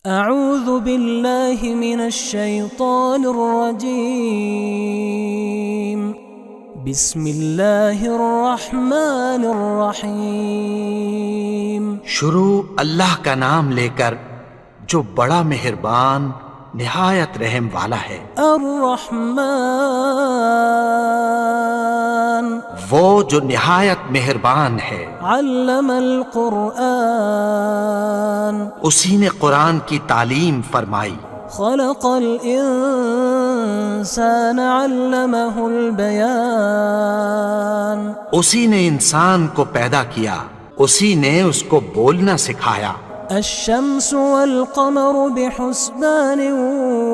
اعوذ باللہ من الشیطان الرجیم بسم اللہ الرحمن الرحیم شروع اللہ کا نام لے کر جو بڑا مہربان نہایت رحم والا ہے۔ الرحمن وہ جو نہایت مہربان ہے۔ علم القرآن اسی نے قرآن کی تعلیم فرمائی۔ خلق الانسان علمہ البیان اسی نے انسان کو پیدا کیا، اسی نے اس کو بولنا سکھایا۔ الشمس والقمر بحسبان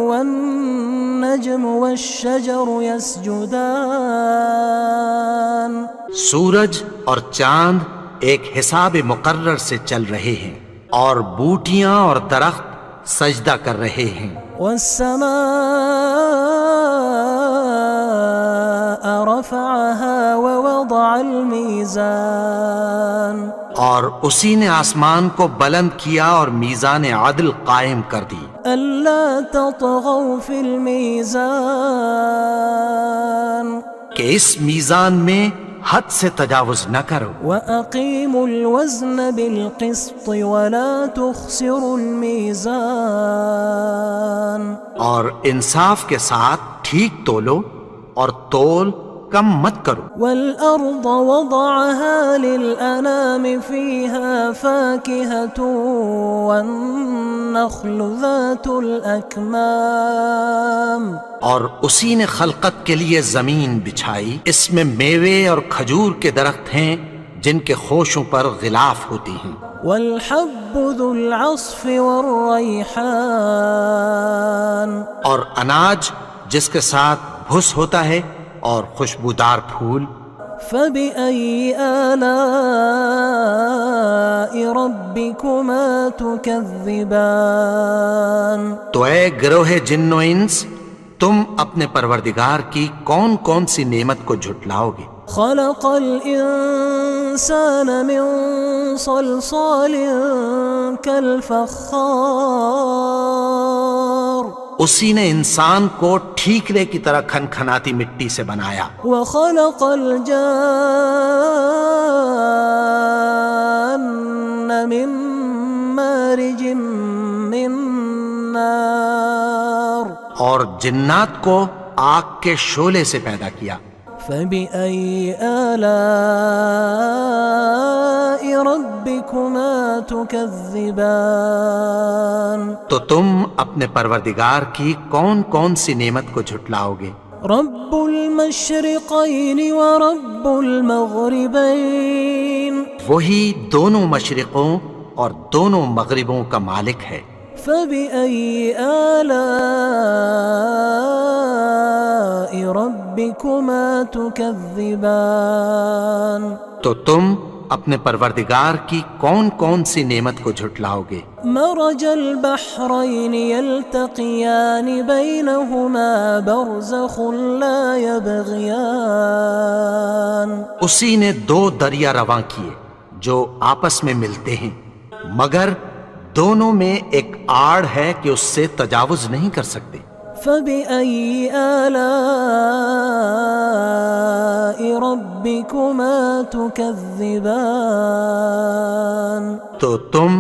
والنجم والشجر يسجدان سورج اور چاند ایک حساب مقرر سے چل رہے ہیں، اور بوٹیاں اور درخت سجدہ کر رہے ہیں۔ والسماء رفعها ووضع الميزان اور اسی نے آسمان کو بلند کیا اور میزان عدل قائم کر دی۔ ألا تطغوا في الميزان کہ اس میزان میں حد سے تجاوز نہ کرو۔ وأقيموا الوزن بالقسط ولا تخسروا الميزان اور انصاف کے ساتھ ٹھیک تولو اور تول کم مت کرو۔ والأرض وضعها للأنام فيها فاكهة والنخل ذات الأكمام اور اسی نے خلقت کے لیے زمین بچھائی، اس میں میوے اور کھجور کے درخت ہیں جن کے خوشوں پر غلاف ہوتی ہیں۔ والحب ذو العصف والریحان اور اناج جس کے ساتھ بھس ہوتا ہے اور خوشبودار پھول۔ فبأي آلاء ربكما تكذبان تو اے گروہ جن و انس، تم اپنے پروردگار کی کون کون سی نعمت کو جھٹلاؤ گے؟ خلق الإنسان من صلصال كالفخار اسی نے انسان کو ٹھیکرے کی طرح کھنکھناتی مٹی سے بنایا۔ وخلق الجان من مارج من نار اور جنات کو آگ کے شعلے سے پیدا کیا۔ فبأي آلاء ربكما تكذبان تو تم اپنے پروردگار کی کون کون سی نعمت کو جھٹلاؤ گے؟ رب المشرقين ورب المغربين وہی دونوں مشرقوں اور دونوں مغربوں کا مالک ہے۔ فبأي آلاء ربكما تكذبان تو تم اپنے پروردگار کی کون کون سی نعمت کو جھٹلاؤ گے؟ مرج البحرين يلتقيان بينهما برزخ لا يبغيان اسی نے دو دریا رواں کیے جو آپس میں ملتے ہیں، مگر دونوں میں ایک آڑ ہے کہ اس سے تجاوز نہیں کر سکتے۔ فبأي آلاء ربكما تكذبان تو تم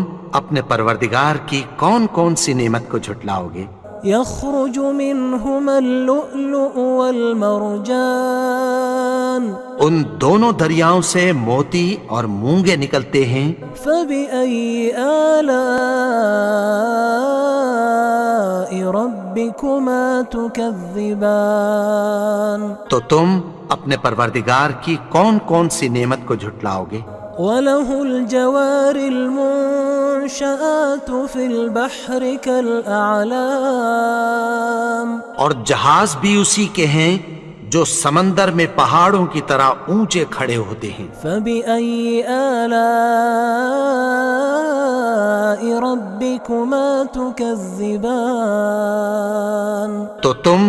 اپنے پروردگار کی کون کون سی نعمت کو جھٹلاؤ گے؟ يخرج منهما اللؤلؤ والمرجان ان دونوں دریاؤں سے موتی اور مونگے نکلتے ہیں۔ فبأي آلاء ربكما تكذبان تو تم اپنے پروردگار کی کون کون سی نعمت کو جھٹلاؤ گے؟ وله الجوار المنشآت في البحر كالأعلام اور جہاز بھی اسی کے ہیں جو سمندر میں پہاڑوں کی طرح اونچے کھڑے ہوتے ہیں۔ فبأي آلاء ربكما تكذبان تو تم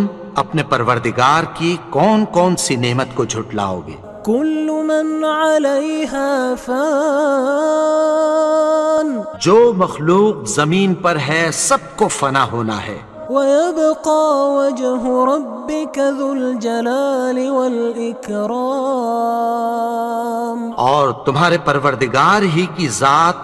اپنے پروردگار کی کون کون سی نعمت کو جھٹلاؤ گے؟ كل من عليها فان جو مخلوق زمین پر ہے سب کو فنا ہونا ہے، ويبقى وجه ربك ذو الجلال والإكرام اور تمہارے پروردگار ہی کی ذات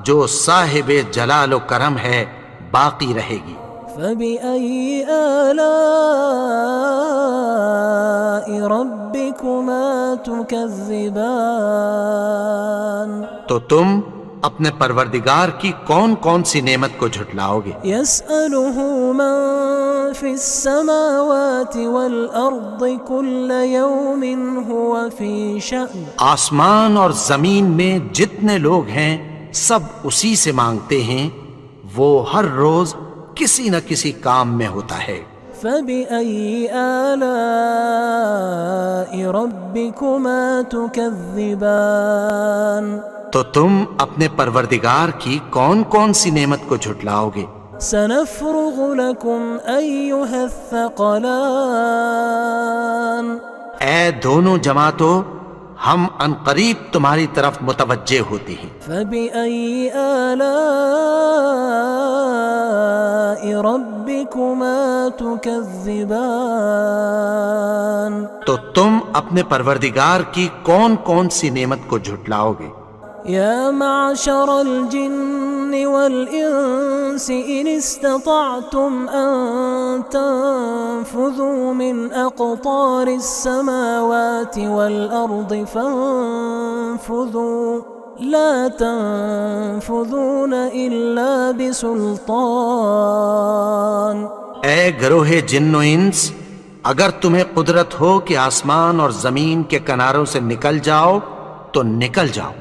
جو صاحب جلال و کرم ہے باقی رہے گی۔ فبأي آلاء ربكما تكذبان تو تم اپنے پروردگار کی کون کون سی نعمت کو جھٹلاؤ گے؟ يسأله من في السماوات والأرض كل يوم هو في شأن آسمان اور زمین میں جتنے لوگ ہیں سب اسی سے مانگتے ہیں، وہ ہر روز کسی نہ کسی کام میں ہوتا ہے۔ فبأي آلاء ربكما تكذبان تو تم اپنے پروردگار کی کون کون سی نعمت کو جھٹلاؤ گے؟ سنفرغ لكم أيها الثقلان اے دونوں جماعتوں، ہم عنقریب تمہاری طرف متوجہ ہوتے ہیں۔ فبأي آلاء ربكما تكذبان تو تم اپنے پروردگار کی کون کون سی نعمت کو جھٹلاؤ گے؟ يا معشر الجن والإنس إن استطعتم أن تنفذوا من أقطار السماوات والأرض فانفذوا لا تنفذون إلا بسلطان۔ اے گروہ جن و انس، اگر تمہیں قدرت ہو کہ آسمان اور زمین کے کناروں سے نکل جاؤ تو نکل جاؤ،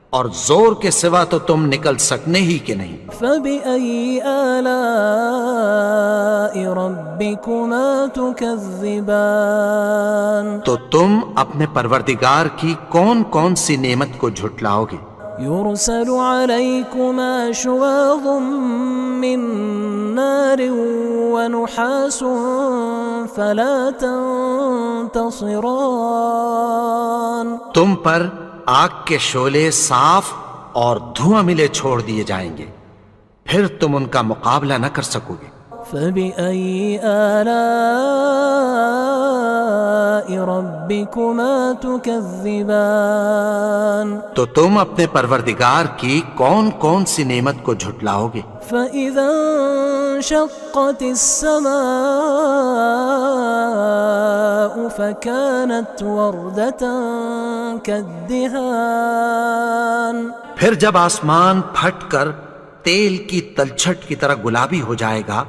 اور زور کے سوا تو تم نکل سکنے ہی کہ نہیں۔ فبأي آلاء ربكما تكذبان تو تم اپنے پروردگار کی کون کون سی نعمت کو جھٹلاؤ گے؟ يرسل عليكما شواظ من نار ونحاس فلا تنتصران۔ تم پر آگ کے شعلے صاف اور دھواں ملے چھوڑ دیے جائیں گے، پھر تم ان کا مقابلہ نہ کر سکو گے۔ فبأي آلاء ربكما تكذبان تو تم اپنے پروردگار کی کون کون سی نعمت کو جھٹلاؤ گے؟ فإذا انشقت السماء فكانت وردة كالدهان۔ پھر جب آسمان پھٹ کر تیل کی تلچھٹ کی طرح گلابی ہو جائے گا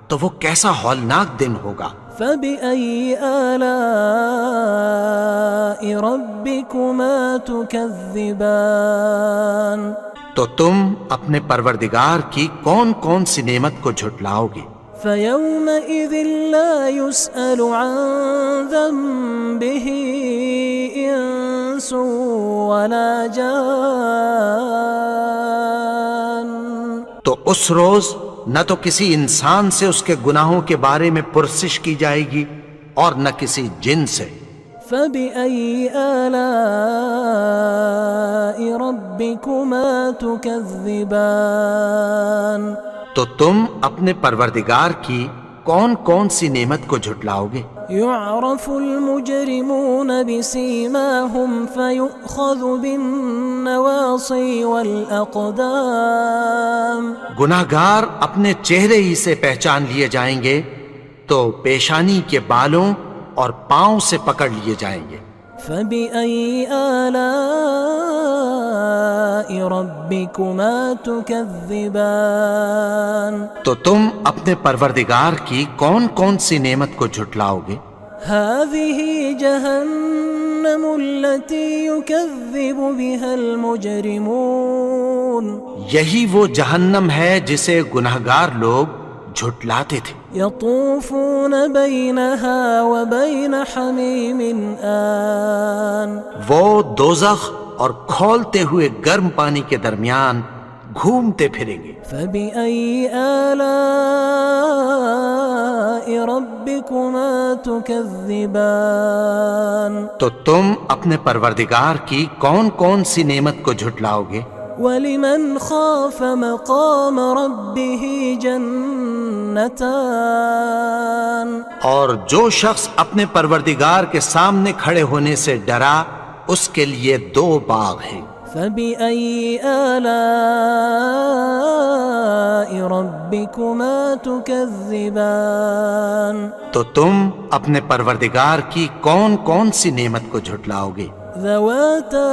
تو وہ کیسا ہولناک دن ہوگا۔ فبأي آلاء ربكما تكذبان۔ تو تم اپنے پروردگار کی کون کون سی نعمت کو جھٹلاؤ گے؟ فيومئذ لا يسأل عن ذنبه إنس ولا جان۔ تو اس روز نہ تو کسی انسان سے اس کے گناہوں کے بارے میں پرسش کی جائے گی اور نہ کسی جن سے۔ فبأي آلاء ربكما تكذبان۔ تو تم اپنے پروردگار کی کون کون سی نعمت کو جھٹلاؤ گے؟ يعرف المجرمون بسيماهم فيؤخذ بالنواصي والأقدام۔ گناہگار اپنے چہرے ہی سے پہچان لیے جائیں گے تو پیشانی کے بالوں اور پاؤں سے پکڑ لیے جائیں گے۔ فبأي آلاء ربكما تكذبان۔ تو تم اپنے پروردگار کی کون کون سی نعمت کو جھٹلاؤ گے؟ هذه جهنم التي يكذب بها المجرمون۔ یہی وہ جہنم ہے جسے گناہگار لوگ جھٹلاتے تھے۔ يطوفون بينها وبين حميم آن۔ وہ دوزخ اور کھولتے ہوئے گرم پانی کے درمیان گھومتے پھریں گے۔ فبأي آلاء ربكما ربكما تكذبان تو تم اپنے پروردگار کی کون کون سی نعمت کو جھٹلاؤ گے؟ ولمن خاف مقام ربه جنتان اور جو شخص اپنے پروردگار کے سامنے کھڑے ہونے سے ڈرا اس کے لیے 2 باغ ہیں۔ فبأي آلاء ربكما تكذبان تو تم اپنے پروردگار کی کون کون سی نعمت کو جھٹلاؤ گے؟ ذواتا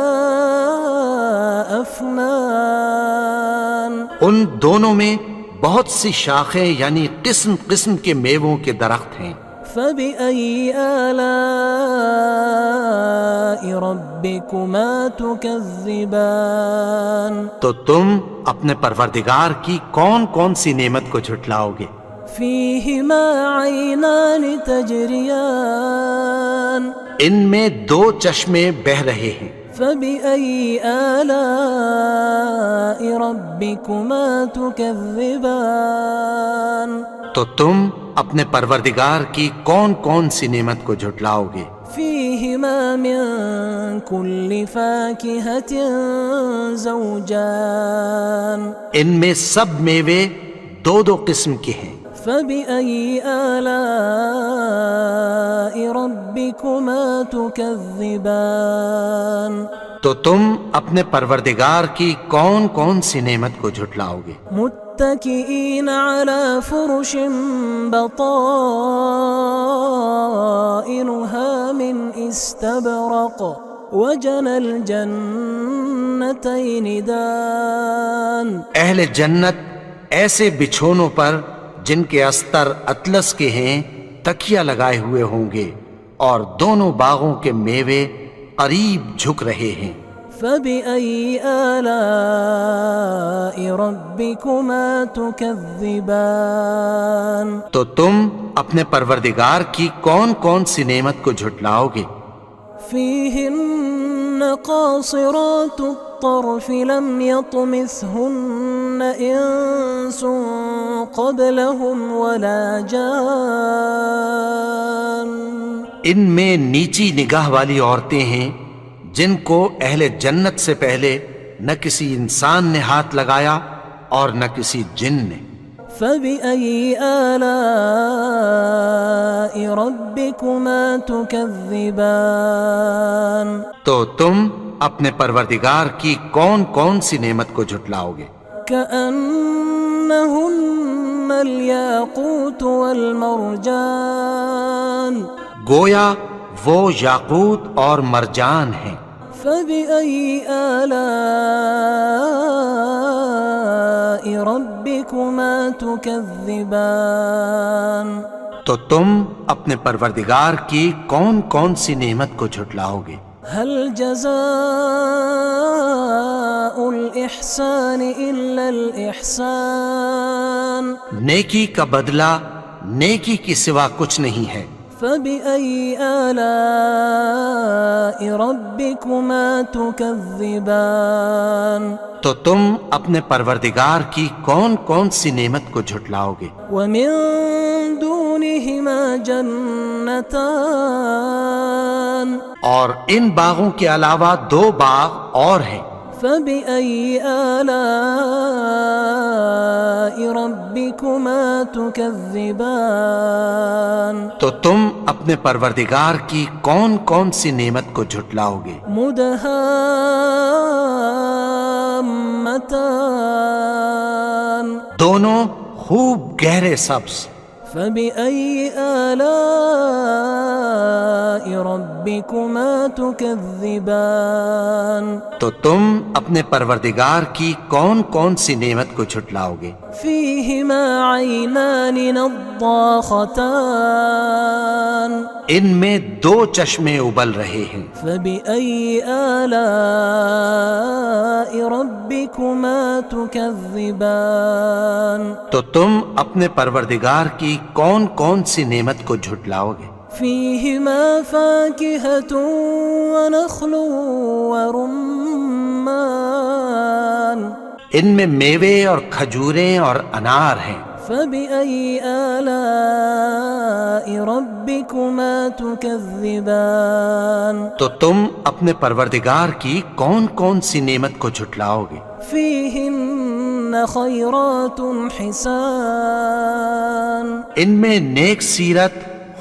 أفنان ان دونوں میں بہت سی شاخیں یعنی قسم قسم کے میووں کے درخت ہیں۔ فبأي آلاء ربكما تكذبان تو تم اپنے پروردگار کی کون کون سی نعمت کو جھٹلاؤ گے؟ فيهما عينان تجريان ان میں 2 چشمے بہہ رہے ہیں۔ فبأي آلاء ربكما تكذبان تو تم اپنے پروردگار کی کون کون سی نعمت کو جھٹلاؤ گے؟ فيهما من كل فاكهة زوجان ان میں سب میوے 2 قسم کے ہیں۔ فبأي آلاء ربكما تكذبان تو تم اپنے پروردگار کی کون کون سی نعمت کو جھٹلاؤ گے؟ متكئين على فرش بطائنها من استبرق وجنى الجنتين دان اہل جنت ایسے بچھونوں پر جن کے استر اطلس کے ہیں تکیہ لگائے ہوئے ہوں گے اور دونوں باغوں کے میوے قریب جھک رہے ہیں۔ فبأي آلاء ربكما تكذبان تو تم اپنے پروردگار کی کون کون سی نعمت کو جھٹلاؤ گے؟ فيهن قاصرات الطرف لم يطمثهن إنس قبلهم ولا جان ان میں نیچی نگاہ والی عورتیں ہیں جن کو اہل جنت سے پہلے نہ کسی انسان نے ہاتھ لگایا اور نہ کسی جن نے۔ فبأي آلاء ربكما تكذبان تو تم اپنے پروردگار کی کون کون سی نعمت کو جھٹلاؤ گے؟ كأنهن الياقوت والمرجان گویا وہ یاقوت اور مرجان ہیں۔ فبأي آلاء ربكما تكذبان تو تم اپنے پروردگار کی کون کون سی نعمت کو جھٹلاؤ گے؟ هل جزاء الإحسان إلا الإحسان نیکی کا بدلہ نیکی کی سوا کچھ نہیں ہے۔ فبأي آلاء ربكما تكذبان تو تم اپنے پروردگار کی کون کون سی نعمت کو جھٹلاؤ گے؟ ومن دونهما جنتان اور ان باغوں کے علاوہ 2 باغ اور ہیں۔ فبأي آلاء ربكما تكذبان تو تم اپنے پروردگار کی کون کون سی نعمت کو جھٹلاؤ گے؟ مدهامتان دونوں خوب گہرے سبز۔ فبأي آلاء ربكما تكذبان تو تم اپنے پروردگار کی کون کون سی نعمت کو جھٹلاؤ گے؟ فيهما عينان نضاختان ان میں 2 چشمے ابل رہے ہیں۔ فبأي آلاء ربكما تكذبان تو تم اپنے پروردگار کی کون کون سی نعمت کو جھٹلاؤ گے؟ فيهما فاكهة ونخل ورمان ان میں میوے اور کھجوریں اور انار ہیں۔ فبأي آلاء ربكما تكذبان تو تم اپنے پروردگار کی کون کون سی نعمت کو جھٹلاؤ گے؟ فيهن خيرات حسان ان میں نیک سیرت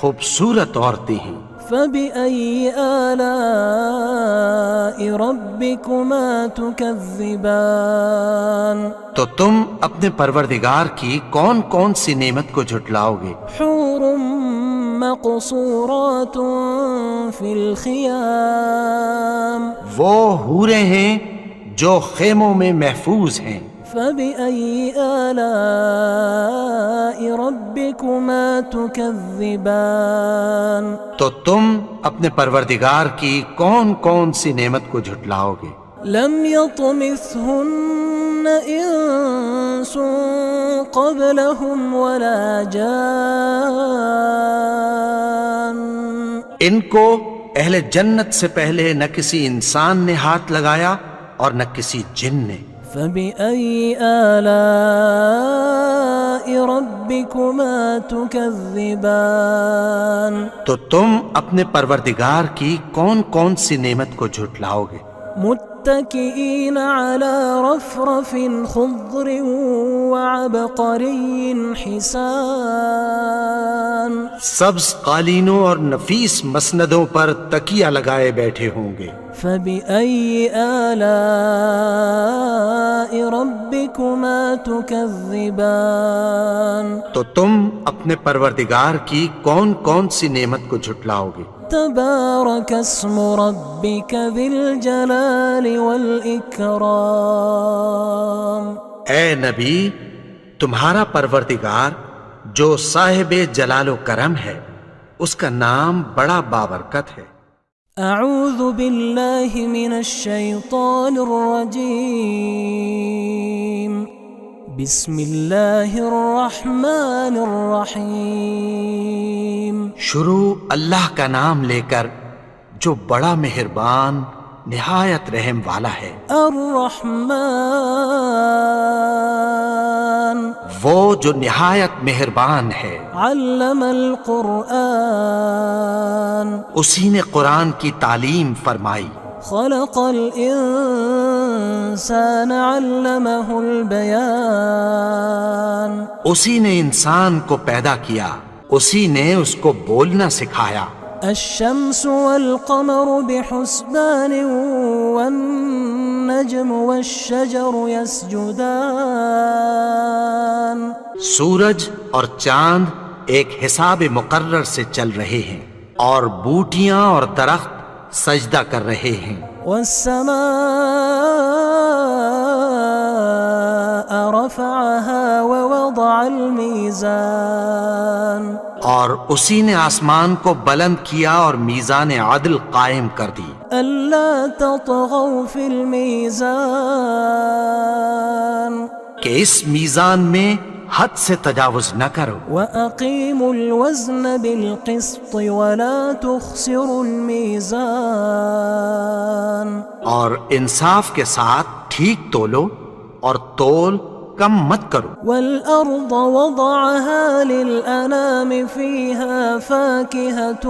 خوبصورت عورتیں ہیں۔ فبأي آلاء ربكما تكذبان تو تم اپنے پروردگار کی کون کون سی نعمت کو جھٹلاؤ گے؟ حور مقصورات في الخيام وہ حوریں ہیں جو خیموں میں محفوظ ہیں۔ فبأي آلاء ربكما تكذبان تو تم اپنے پروردگار کی کون کون سی نعمت کو جھٹلاؤ گے؟ لم يطمثهن إنس قبلهم ولا جان ان کو اہل جنت سے پہلے نہ کسی انسان نے ہاتھ لگایا اور نہ کسی جن نے۔ فبأي آلاء ربكما تكذبان تو تم اپنے پروردگار کی کون کون سی نعمت کو جھٹلاؤ گے؟ متكئين على رفرف خضر وعبقري حسان سبز قالینوں اور نفیس مسندوں پر تکیہ لگائے بیٹھے ہوں گے۔ فبأي آلاء ربكما تكذبان تو تم اپنے پروردگار کی کون کون سی نعمت کو جھٹلاؤ گے؟ تبارك اسم ربك ذي الجلال والإكرام اے نبی، تمہارا پروردگار جو صاحب جلال و کرم ہے اس کا نام بڑا بابرکت ہے۔ أعوذ بالله من الشيطان الرجيم بسم الله الرحمن الرحيم شروع اللہ کا نام لے کر جو بڑا مہربان نہایت رحم والا ہے۔ الرحمن وہ جو نہایت مہربان ہے۔ علم القرآن اسی نے قرآن کی تعلیم فرمائی۔ خلق الإنسان علمه البيان اسی نے انسان کو پیدا کیا، اسی نے اس کو بولنا سکھایا۔ الشمس والقمر بحسبان والنجم والشجر يسجدان سورج اور چاند ایک حساب مقرر سے چل رہے ہیں اور بوٹیاں اور درخت سجدہ کر رہے ہیں۔ والسماء رفعها ووضع الميزان اور اسی نے آسمان کو بلند کیا اور میزان عدل قائم کر دی۔ ألا تطغوا في الميزان کہ اس میزان میں حد سے تجاوز نہ کرو۔ وأقيموا الوزن بالقسط ولا تخسروا الميزان اور انصاف کے ساتھ ٹھیک تولو اور تول کم مت کرو۔ والأرض وضعها للأنام فيها فاكهة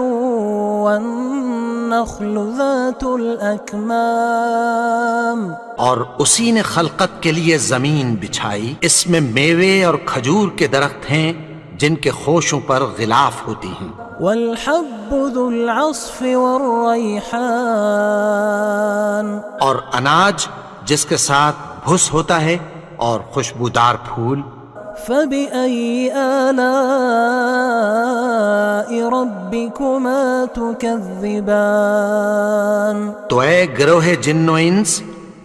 والنخل ذات الأكمام اور اسی نے خلقت کے لیے زمین بچھائی، اس میں میوے اور کھجور کے درخت ہیں جن کے خوشوں پر غلاف ہوتی ہیں۔ والحب ذو العصف والريحان اور اناج جس کے ساتھ بھس ہوتا ہے اور خوشبودار پھول۔ فبأي آلاء ربكما تكذبان تو اے گروہ جن و انس،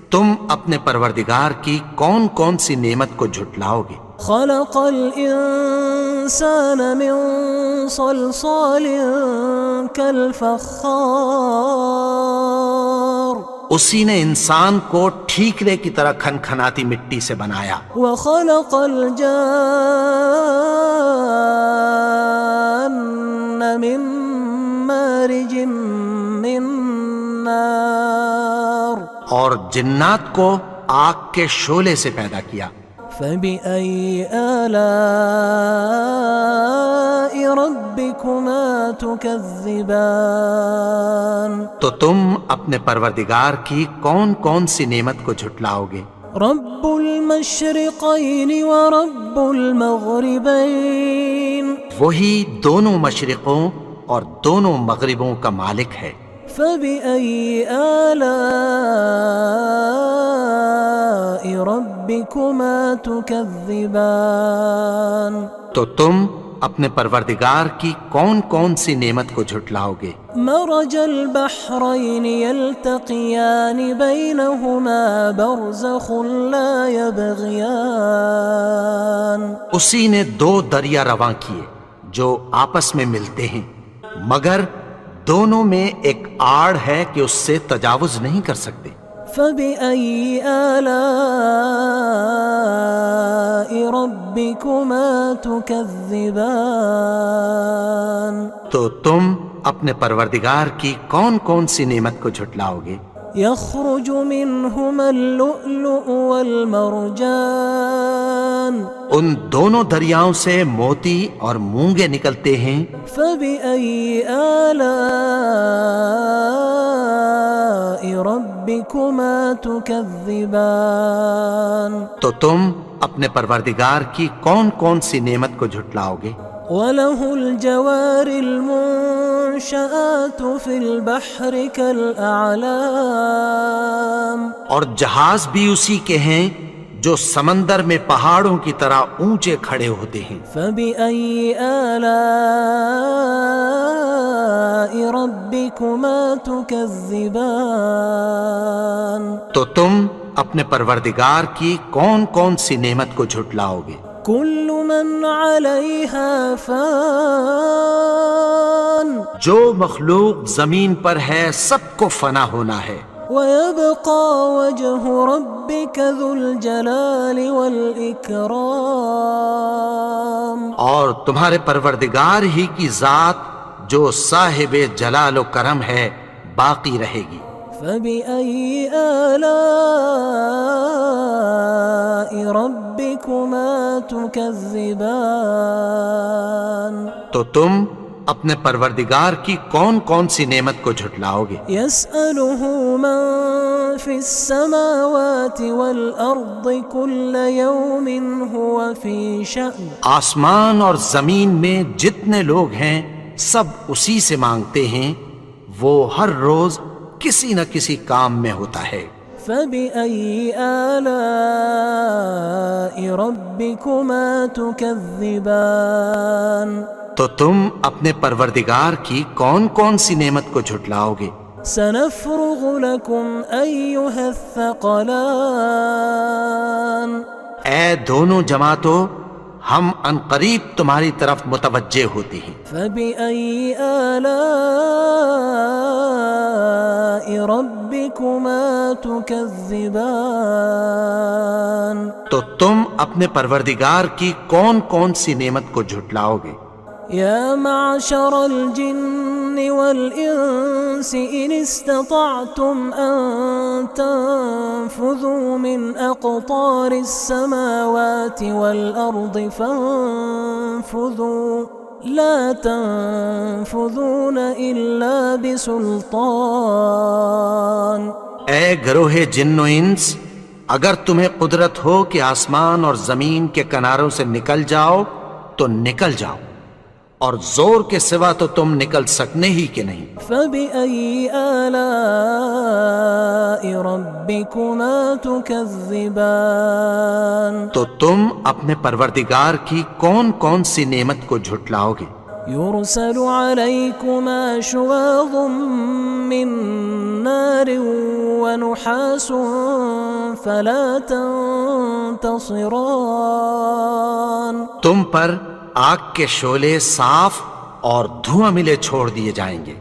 تم اپنے پروردگار کی کون کون سی نعمت کو جھٹلاؤ گے؟ خلق الإنسان من صلصال كالفخار اسی نے انسان کو ٹھیکرے کی طرح کھنکھناتی مٹی سے بنایا۔ وخلق الجان من مارج من نار اور جنات کو آگ کے شعلے سے پیدا کیا۔ فبأي آلاء ربكما تكذبان تو تم اپنے پروردگار کی کون کون سی نعمت کو جھٹلاؤ گے؟ رب المشرقين ورب المغربين وہی دونوں مشرقوں اور دونوں مغربوں کا مالک ہے۔ فبأي آلاء ربكما تكذبان تو تم اپنے پروردگار کی کون کون سی نعمت کو جھٹلاؤ گے؟ مرج البحرين يلتقيان بينهما برزخ لا يبغيان اسی نے دو دریا رواں کیے جو آپس میں ملتے ہیں، مگر دونوں میں ایک آڑ ہے کہ اس سے تجاوز نہیں کر سکتے۔ فبأي آلاء ربكما تكذبان تو تم اپنے پروردگار کی کون کون سی نعمت کو جھٹلاؤ گے؟ يخرج منهما اللؤلؤ والمرجان ان دونوں دریاؤں سے موتی اور مونگے نکلتے ہیں۔ فبأي آلاء ربكما تكذبان تو تم اپنے پروردگار کی کون کون سی نعمت کو جھٹلاؤ گے؟ وله الجوار المنشآت في البحر كالأعلام اور جہاز بھی اسی کے ہیں جو سمندر میں پہاڑوں کی طرح اونچے کھڑے ہوتے ہیں۔ فبأي آلاء ربكما تكذبان تو تم اپنے پروردگار کی کون کون سی نعمت کو جھٹلاؤ گے؟ كل من عليها فان جو مخلوق زمین پر ہے سب کو فنا ہونا ہے، ويبقى وجه ربك ذو الجلال والإكرام اور تمہارے پروردگار ہی کی ذات جو صاحب جلال و کرم ہے باقی رہے گی۔ فبأي آلاء ربكما تكذبان تو تم اپنے پروردگار کی کون کون سی نعمت کو جھٹلاؤ گے؟ يسأله من في السماوات والأرض كل يوم هو في شأن آسمان اور زمین میں جتنے لوگ ہیں سب اسی سے مانگتے ہیں، وہ ہر روز کسی نہ کسی کام میں ہوتا ہے۔ فبأي آلاء ربكما تكذبان تو تم اپنے پروردگار کی کون کون سی نعمت کو جھٹلاؤ گے؟ سنفرغ لكم أيها الثقلان اے دونوں جماعتوں، ہم عنقریب تمہاری طرف متوجہ ہوتے ہیں۔ فبأي آلاء ربكما تكذبان تو تم اپنے پروردگار کی کون کون سی نعمت کو جھٹلاؤ گے؟ يا معشر الجن والإنس إن استطعتم أن تنفذوا من أقطار السماوات والأرض فانفذوا لا تنفذون إلا بسلطان اے گروہ جن و انس، اگر تمہیں قدرت ہو کہ آسمان اور زمین کے کناروں سے نکل جاؤ تو نکل جاؤ، اور زور کے سوا تو تم نکل سکنے ہی کہ نہیں۔ فبأي آلاء ربكما تكذبان تو تم اپنے پروردگار کی کون کون سی نعمت کو جھٹلاؤ گے؟ يرسل عليكما شواظ من نار ونحاس فلا تنتصران تم پر آگ کے شعلے صاف اور دھواں ملے چھوڑ دیے جائیں گے،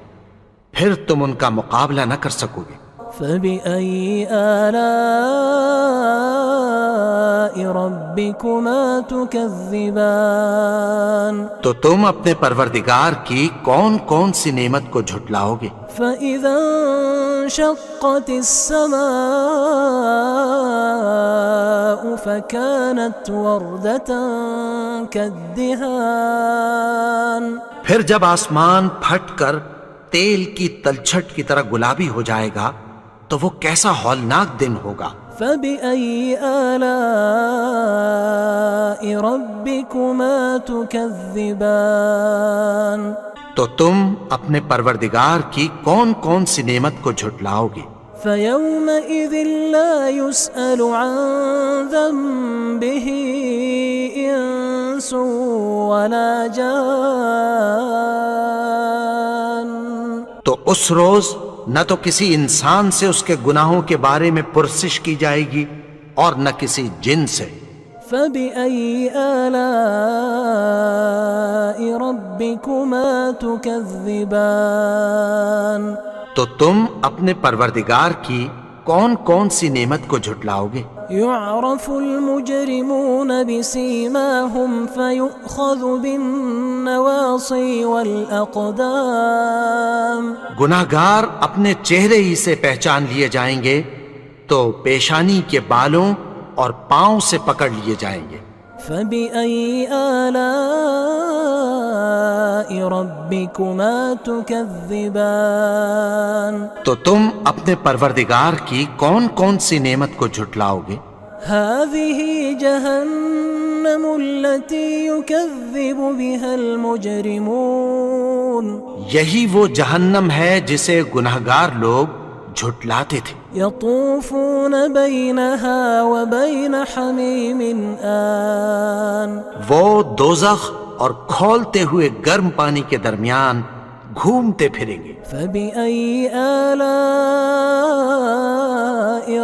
پھر تم ان کا مقابلہ نہ کر سکو گے۔ فبأي آلاء ربكما تكذبان تو تم اپنے پروردگار کی کون کون سی نعمت کو جھٹلاؤ گے؟ فإذا انشقت السماء فكانت وردة كالدهان پھر جب آسمان پھٹ کر تیل کی تلچھٹ کی طرح گلابی ہو جائے گا تو وہ کیسا ہولناک دن ہوگا۔ فبأي آلاء ربكما تكذبان تو تم اپنے پروردگار کی کون کون سی نعمت کو جھٹلاؤ گے؟ فيومئذ لا يسأل عن ذنبه إنس ولا جان تو اس روز نہ تو کسی انسان سے اس کے گناہوں کے بارے میں پرسش کی جائے گی اور نہ کسی جن سے۔ فبأي آلاء ربكما تكذبان تو تم اپنے پروردگار کی کون کون سی نعمت کو جھٹلاؤ گے؟ يعرف المجرمون بسيماهم فيؤخذ بالنواصي والأقدام گناہگار اپنے چہرے ہی سے پہچان لیے جائیں گے تو پیشانی کے بالوں اور پاؤں سے پکڑ لیے جائیں گے۔ فبأي آلاء ربكما تكذبان تو تم اپنے پروردگار کی کون کون سی نعمت کو جھٹلاؤ گے؟ هذه جهنم التي يكذب بها المجرمون یہی وہ جہنم ہے جسے گناہگار لوگ جھٹلاتے تھے۔ يطوفون بينها وبين حميم آن وہ دوزخ اور کھولتے ہوئے گرم پانی کے درمیان گھومتے پھریں گے۔ فبأي آلاء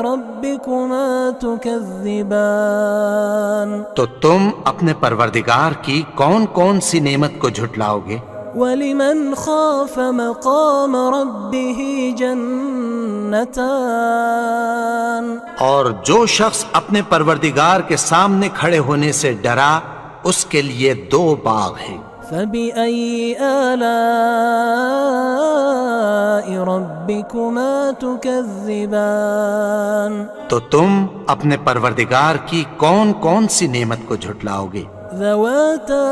ربكما تكذبان تو تم اپنے پروردگار کی کون کون سی نعمت کو جھٹلاؤ گے؟ ولمن خاف مقام ربه جنتان اور جو شخص اپنے پروردگار کے سامنے کھڑے ہونے سے ڈرا اس کے لیے دو باغ ہیں۔ فبأي آلاء ربكما تكذبان تو تم اپنے پروردگار کی کون کون سی نعمت کو جھٹلاؤ گے؟ ذواتا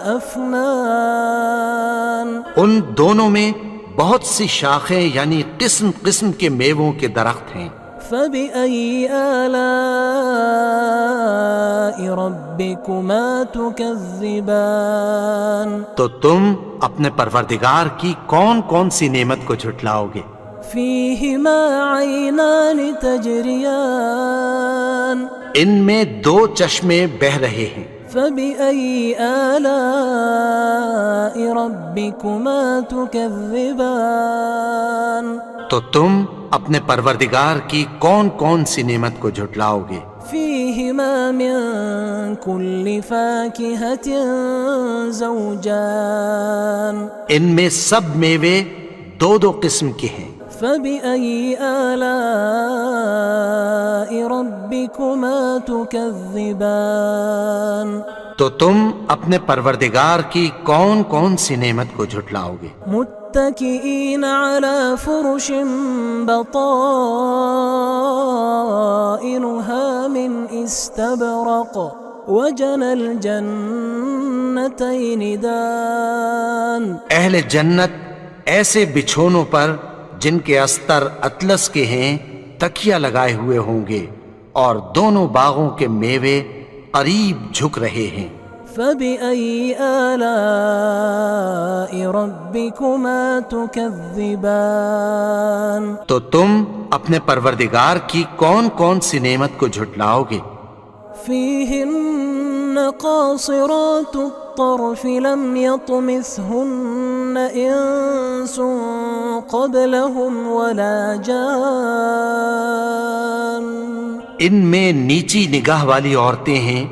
افنان ان دونوں میں بہت سی شاخیں یعنی قسم قسم کے میووں کے درخت ہیں۔ فبأي آلاء ربكما تكذبان تو تم اپنے پروردگار کی کون کون سی نعمت کو جھٹلاؤ گے؟ فيهما عينان تجريان ان میں دو چشمے بہہ رہے ہیں۔ فبأي آلاء ربكما تكذبان تو تم اپنے پروردگار کی کون کون سی نعمت کو جھٹلاؤ گے؟ فيهما من كل فاكهة زوجان ان میں سب میوے دو دو قسم کے ہیں۔ فبأي آلاء ربكما تكذبان تو تم اپنے پروردگار کی کون کون سی نعمت کو جھٹلاؤ گے؟ متكئين على فرش بطائنها من استبرق وجنى الجنتين دان اہل جنت ایسے بچھونوں پر جن کے استر اطلس کے ہیں تکیہ لگائے ہوئے ہوں گے اور دونوں باغوں کے میوے قریب جھک رہے ہیں۔ فبأي آلاء ربكما تكذبان تو تم اپنے پروردگار کی کون کون سی نعمت کو جھٹلاؤ گے؟ فيهن قاصرات الطرف لم يطمثهن إنس قبلهم ولا جان ان میں نیچی نگاہ والی عورتیں ہیں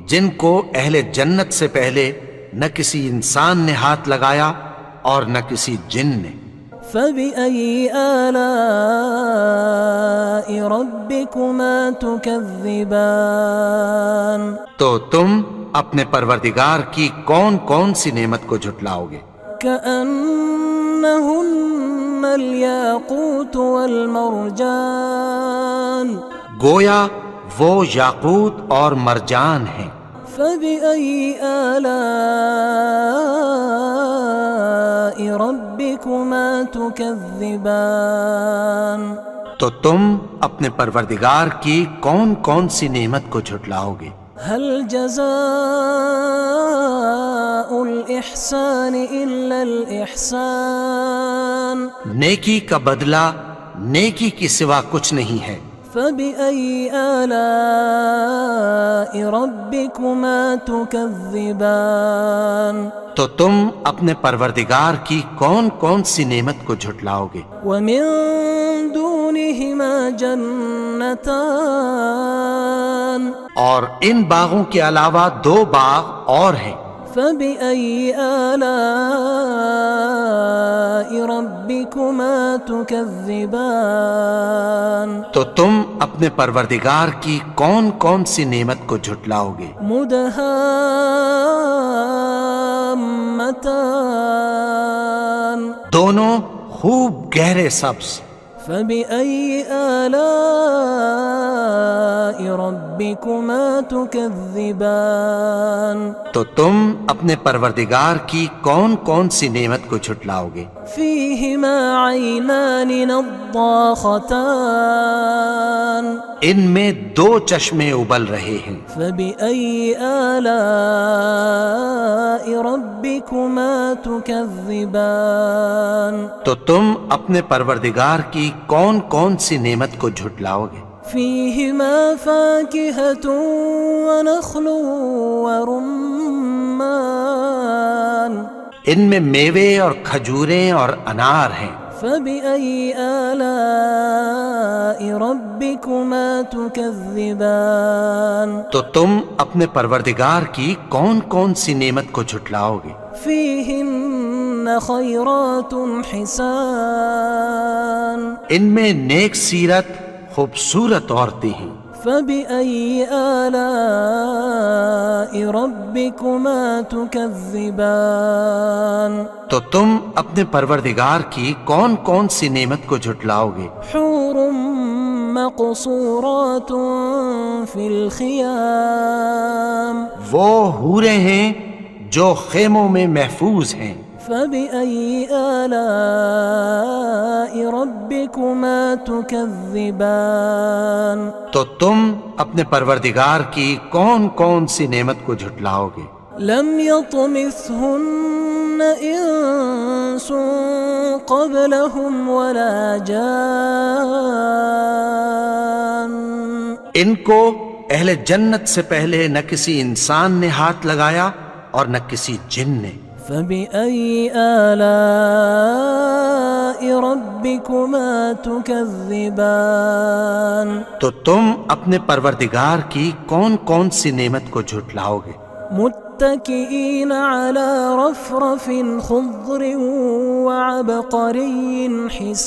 جن کو اہل جنت سے پہلے نہ کسی انسان نے ہاتھ لگایا اور نہ کسی جن نے۔ فبأي آلاء ربكما تكذبان تو تم اپنے پروردگار کی کون کون سی نعمت کو جھٹلاؤ گے؟ كأن كأنهن الياقوت والمرجان گویا وہ یاقوت اور مرجان ہیں. فبأي آلاء ربكما تكذبان تو تم اپنے پروردگار کی کون کون سی نعمت کو جھٹلاؤ گے؟ هل جزاء الإحسان إلا الإحسان نیکی کا بدلہ نیکی کی سوا کچھ نہیں ہے. فبأي آلاء ربكما تكذبان تو تم اپنے پروردگار کی کون کون سی نعمت کو جھٹلاؤ گے؟ ومن دونهما جنتان اور ان باغوں کے علاوہ 2 باغ اور ہیں. فبأي آلاء ربكما تكذبان تو تم اپنے پروردگار کی کون کون سی نعمت کو جھٹلاؤ گے؟ مدهامتان دونوں خوب گہرے سبز. فبأي آلاء ربكما تكذبان تو تم اپنے پروردگار کی کون کون سی نعمت کو جھٹلاؤ گے؟ فيهما عينان نضاختان ان میں 2 چشمے ابل رہے ہیں. فبأي آلاء ربكما تكذبان تو تم اپنے پروردگار کی کون کون سی نعمت کو جھٹلاؤ گے؟ فيهما فاكهة ونخل ورمان ان میں میوے اور کھجوریں اور انار ہیں. فبأي آلاء ربكما تكذبان تو تم اپنے پروردگار کی کون کون سی نعمت کو جھٹلاؤ گے؟ فيهن خيرات حسان ان میں نیک سیرت خوبصورت عورتیں ہیں. فبأي آلاء ربكما تكذبان تو تم اپنے پروردگار کی کون کون سی نعمت کو جھٹلاؤ گے؟ حور مقصورات في الخيام وہ حوریں ہیں جو خیموں میں محفوظ ہیں. فبأي آلاء ربكما تكذبان تو تم اپنے پروردگار کی کون کون سی نعمت کو جھٹلاؤ گے؟ لم يطمثهن إنس قبلهم ولا جان ان کو اہل جنت سے پہلے نہ کسی انسان نے ہاتھ لگایا اور نہ کسی جن نے. فبأي آلاء ربكما تكذبان تو تم اپنے پروردگار کی کون کون سی نعمت کو جھٹلاؤ گے؟ متكئين على رفرف خضر وعبقري حسان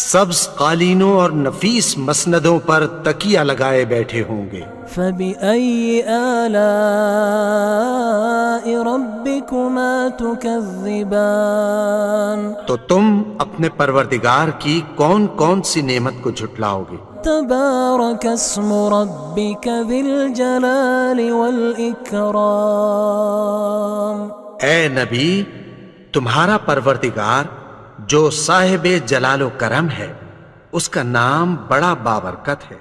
سبز قالینوں اور نفیس مسندوں پر تکیہ لگائے بیٹھے ہوں گے. فبأي آلاء ربكما تكذبان تو تم اپنے پروردگار کی کون کون سی نعمت کو جھٹلاؤ گے؟ تبارك اسم ربك ذي الجلال والإكرام اے نبی، تمہارا پروردگار جو صاحب جلال و کرم ہے، اس کا نام بڑا بابرکت ہے.